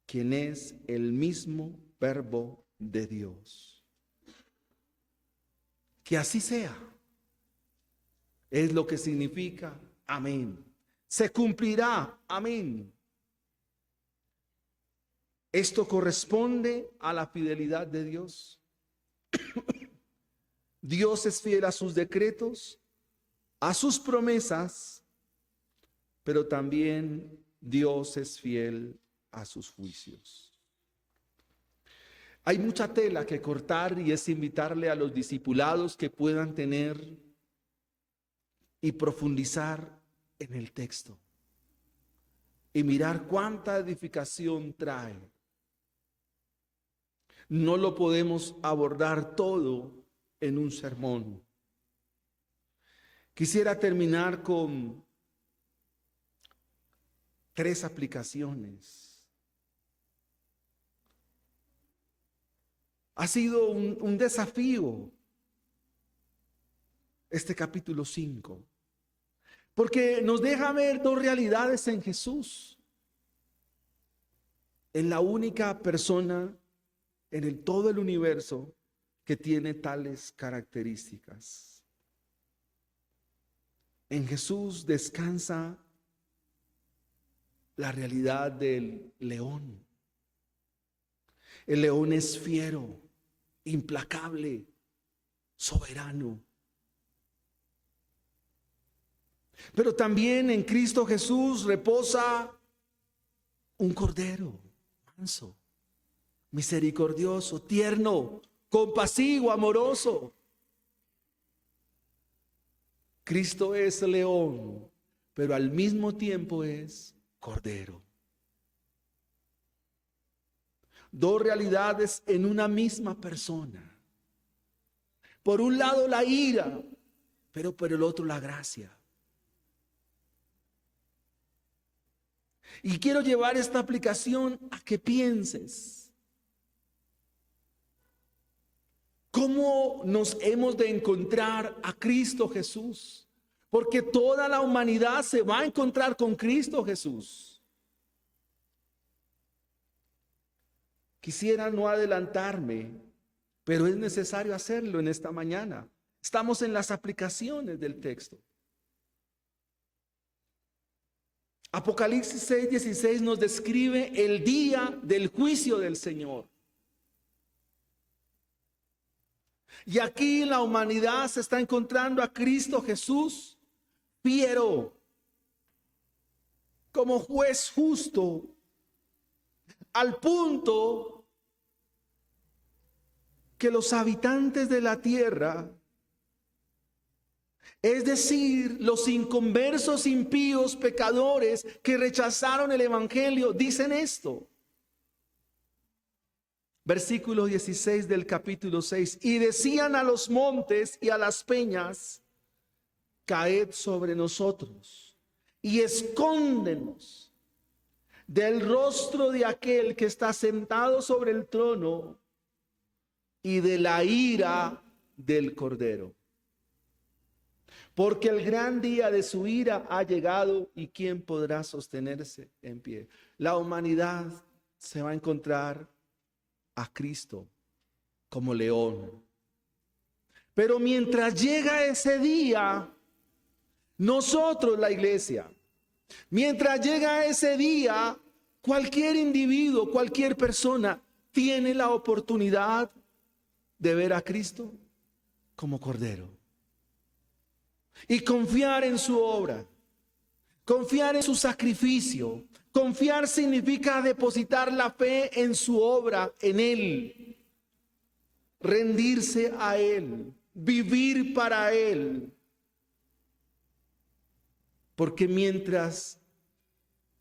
Speaker 2: quien es el mismo Verbo de Dios. Que así sea, es lo que significa amén. Se cumplirá, amén. Esto corresponde a la fidelidad de Dios. Dios es fiel a sus decretos, a sus promesas, pero también Dios es fiel a sus juicios. Hay mucha tela que cortar y es invitarle a los discipulados que puedan tener y profundizar en el texto y mirar cuánta edificación trae. No lo podemos abordar todo en un sermón. Quisiera terminar con 3 aplicaciones. Ha sido un desafío este capítulo 5, porque nos deja ver 2 realidades en Jesús, en la única persona en todo el universo que tiene tales características. En Jesús descansa la realidad del león. El león es fiero, implacable, soberano. Pero también en Cristo Jesús reposa un cordero manso, misericordioso, tierno, compasivo, amoroso. Cristo es león, pero al mismo tiempo es cordero. 2 realidades en una misma persona. Por un lado la ira, pero por el otro la gracia. Y quiero llevar esta aplicación a que pienses cómo nos hemos de encontrar a Cristo Jesús, porque toda la humanidad se va a encontrar con Cristo Jesús. Quisiera no adelantarme, pero es necesario hacerlo en esta mañana. Estamos en las aplicaciones del texto. Apocalipsis 6:16 nos describe el día del juicio del Señor. Y aquí la humanidad se está encontrando a Cristo Jesús, fiero, como juez justo, al punto que los habitantes de la tierra, es decir, los inconversos, impíos, pecadores que rechazaron el evangelio, dicen esto: Versículo 16 del capítulo 6. Y decían a los montes y a las peñas: caed sobre nosotros y escóndenos del rostro de aquel que está sentado sobre el trono y de la ira del Cordero. Porque el gran día de su ira ha llegado, y ¿quién podrá sostenerse en pie? La humanidad se va a encontrar a Cristo como león. Pero mientras llega ese día, nosotros, la iglesia, mientras llega ese día, cualquier individuo, cualquier persona tiene la oportunidad de ver a Cristo como Cordero y confiar en su obra, confiar en su sacrificio. Confiar significa depositar la fe en su obra, en Él, rendirse a Él, vivir para Él. Porque mientras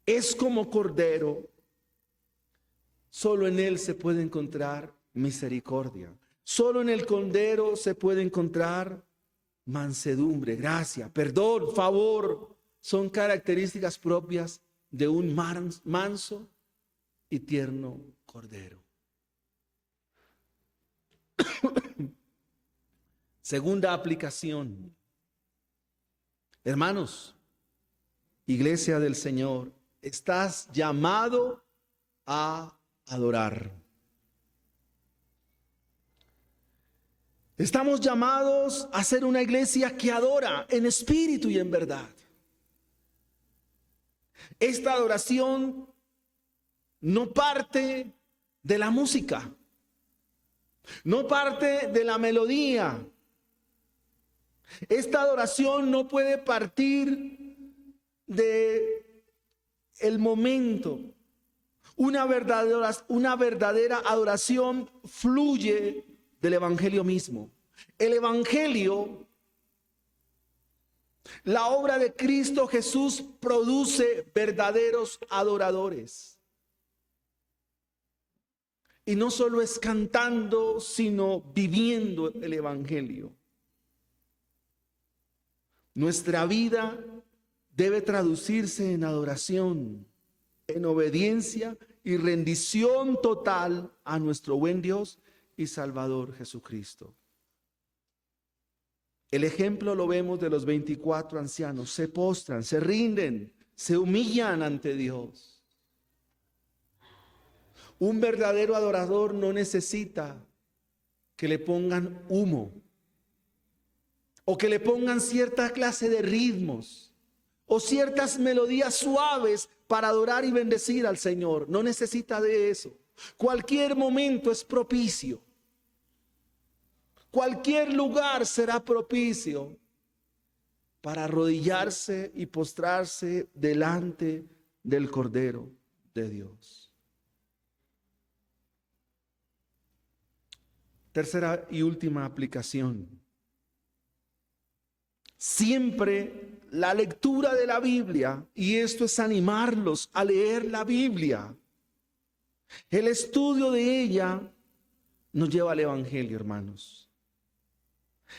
Speaker 2: es como Cordero, solo en Él se puede encontrar misericordia. Solo en el Cordero se puede encontrar mansedumbre, gracia, perdón, favor. Son características propias de un manso y tierno Cordero. Segunda aplicación. Hermanos, iglesia del Señor, estás llamado a adorar. Estamos llamados a ser una iglesia que adora en espíritu y en verdad. Esta adoración no parte de la música, no parte de la melodía. Esta adoración no puede partir de el momento. Una verdadera adoración fluye del evangelio mismo. El evangelio, la obra de Cristo Jesús, produce verdaderos adoradores. Y no solo es cantando, sino viviendo el evangelio. Nuestra vida debe traducirse en adoración, en obediencia y rendición total a nuestro buen Dios y Salvador Jesucristo. El ejemplo lo vemos de los 24 ancianos. Se postran, se rinden, se humillan ante Dios. Un verdadero adorador no necesita que le pongan humo o que le pongan cierta clase de ritmos o ciertas melodías suaves para adorar y bendecir al Señor. No necesita de eso. Cualquier momento es propicio. Cualquier lugar será propicio para arrodillarse y postrarse delante del Cordero de Dios. Tercera y última aplicación. Siempre la lectura de la Biblia, y esto es animarlos a leer la Biblia. El estudio de ella nos lleva al Evangelio, hermanos.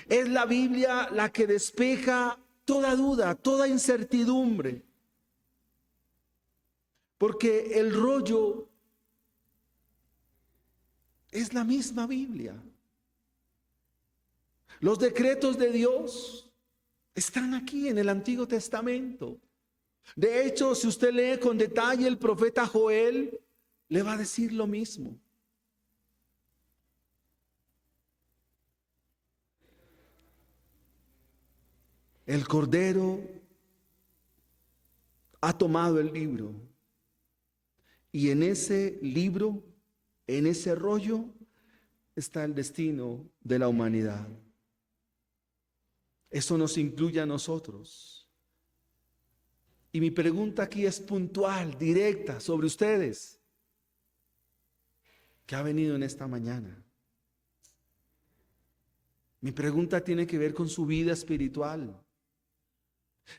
Speaker 2: Es la Biblia la que despeja toda duda, toda incertidumbre. Porque el rollo es la misma Biblia. Los decretos de Dios están aquí en el Antiguo Testamento. De hecho, si usted lee con detalle el profeta Joel, le va a decir lo mismo. El Cordero ha tomado el libro y en ese libro, en ese rollo, está el destino de la humanidad. Eso nos incluye a nosotros. Y mi pregunta aquí es puntual, directa, sobre ustedes. ¿Qué ha venido en esta mañana? Mi pregunta tiene que ver con su vida espiritual.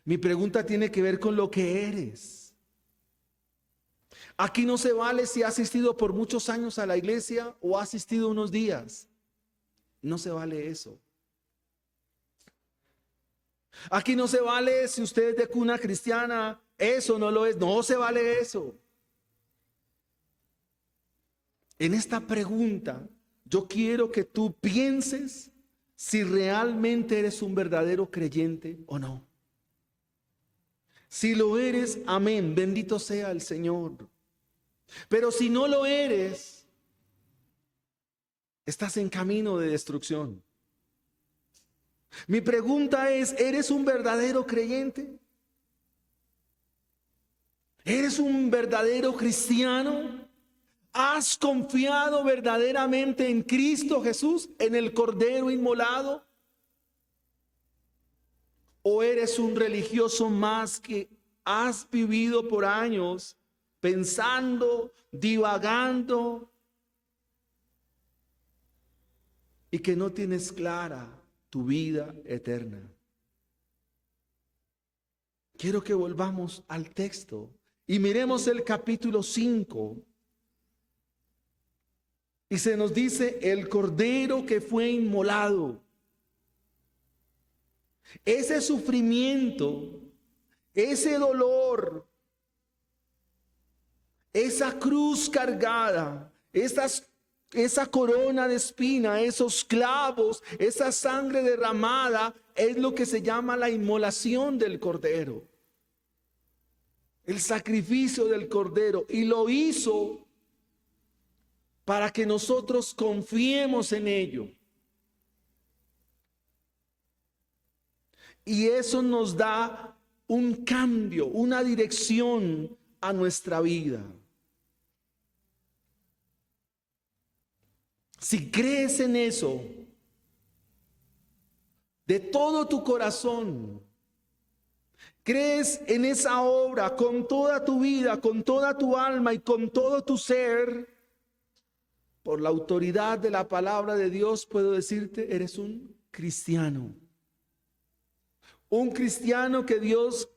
Speaker 2: Mi pregunta tiene que ver con lo que eres. Aquí no se vale si ha asistido por muchos años a la iglesia o ha asistido unos días. No se vale eso. Aquí no se vale si usted es de cuna cristiana, eso no lo es. No se vale eso. En esta pregunta, yo quiero que tú pienses si realmente eres un verdadero creyente o no. Si lo eres, amén, bendito sea el Señor. Pero si no lo eres, estás en camino de destrucción. Mi pregunta es, ¿eres un verdadero creyente? ¿Eres un verdadero cristiano? ¿Has confiado verdaderamente en Cristo Jesús, en el Cordero inmolado? ¿O eres un religioso más que has vivido por años pensando, divagando y que no tienes clara tu vida eterna? Quiero que volvamos al texto y miremos el capítulo 5. Y se nos dice el cordero que fue inmolado. Ese sufrimiento, ese dolor, esa cruz cargada, esa corona de espina, esos clavos, esa sangre derramada, es lo que se llama la inmolación del cordero. El sacrificio del cordero. Y lo hizo para que nosotros confiemos en ello. Y eso nos da un cambio, una dirección a nuestra vida. Si crees en eso, de todo tu corazón, crees en esa obra con toda tu vida, con toda tu alma y con todo tu ser, por la autoridad de la palabra de Dios puedo decirte, eres un cristiano. Un cristiano que Dios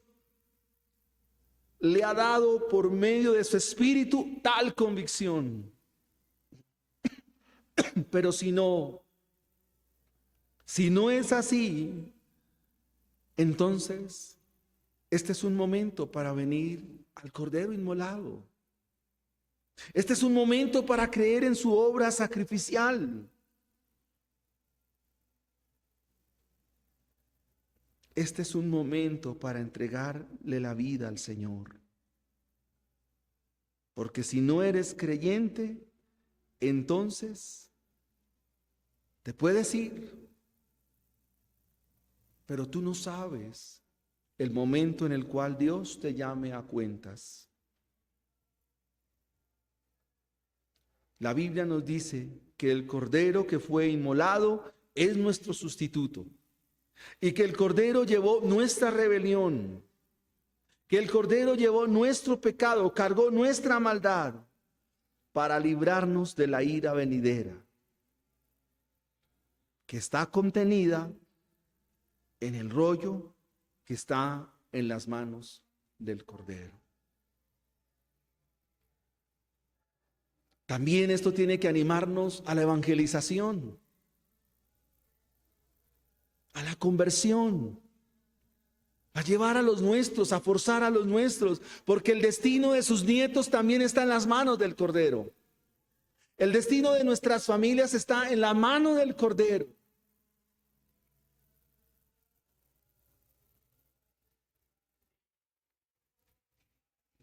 Speaker 2: le ha dado por medio de su espíritu tal convicción. Pero si no es así, entonces este es un momento para venir al Cordero inmolado. Este es un momento para creer en su obra sacrificial. Este es un momento para entregarle la vida al Señor. Porque si no eres creyente, entonces te puedes ir. Pero tú no sabes el momento en el cual Dios te llame a cuentas. La Biblia nos dice que el cordero que fue inmolado es nuestro sustituto y que el cordero llevó nuestra rebelión, que el cordero llevó nuestro pecado, cargó nuestra maldad para librarnos de la ira venidera, que está contenida en el rollo que está en las manos del cordero. También esto tiene que animarnos a la evangelización, a la conversión, a llevar a los nuestros, a forzar a los nuestros, porque el destino de sus nietos también está en las manos del Cordero. El destino de nuestras familias está en la mano del Cordero.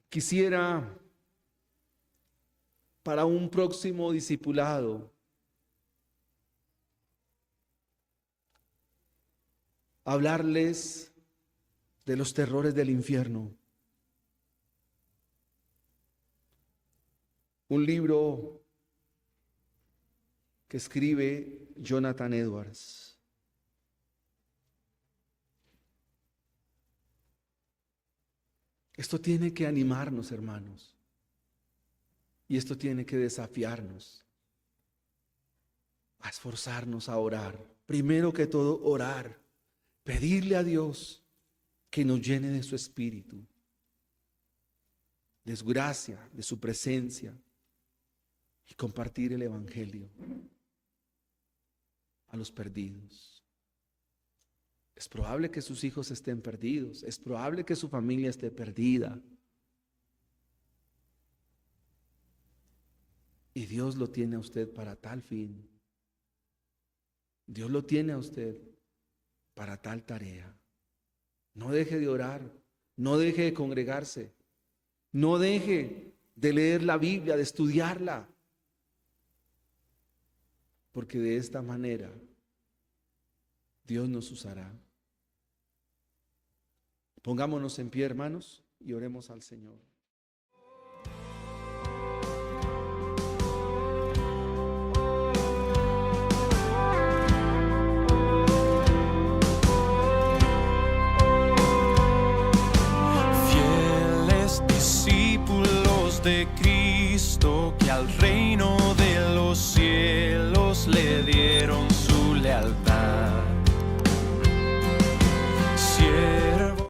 Speaker 2: Quisiera para un próximo discipulado hablarles de los terrores del infierno. Un libro que escribe Jonathan Edwards. Esto tiene que animarnos, hermanos. Y esto tiene que desafiarnos a esforzarnos a orar. Primero que todo, orar. Pedirle a Dios que nos llene de su espíritu. de su gracia, de su presencia y compartir el evangelio a los perdidos. Es probable que sus hijos estén perdidos, es probable que su familia esté perdida. Y Dios lo tiene a usted para tal fin. Dios lo tiene a usted para tal tarea. No deje de orar, no deje de congregarse, no deje de leer la Biblia, de estudiarla, porque de esta manera Dios nos usará. Pongámonos en pie, hermanos, y oremos al Señor.
Speaker 1: De Cristo, que al reino de los cielos le dieron su lealtad.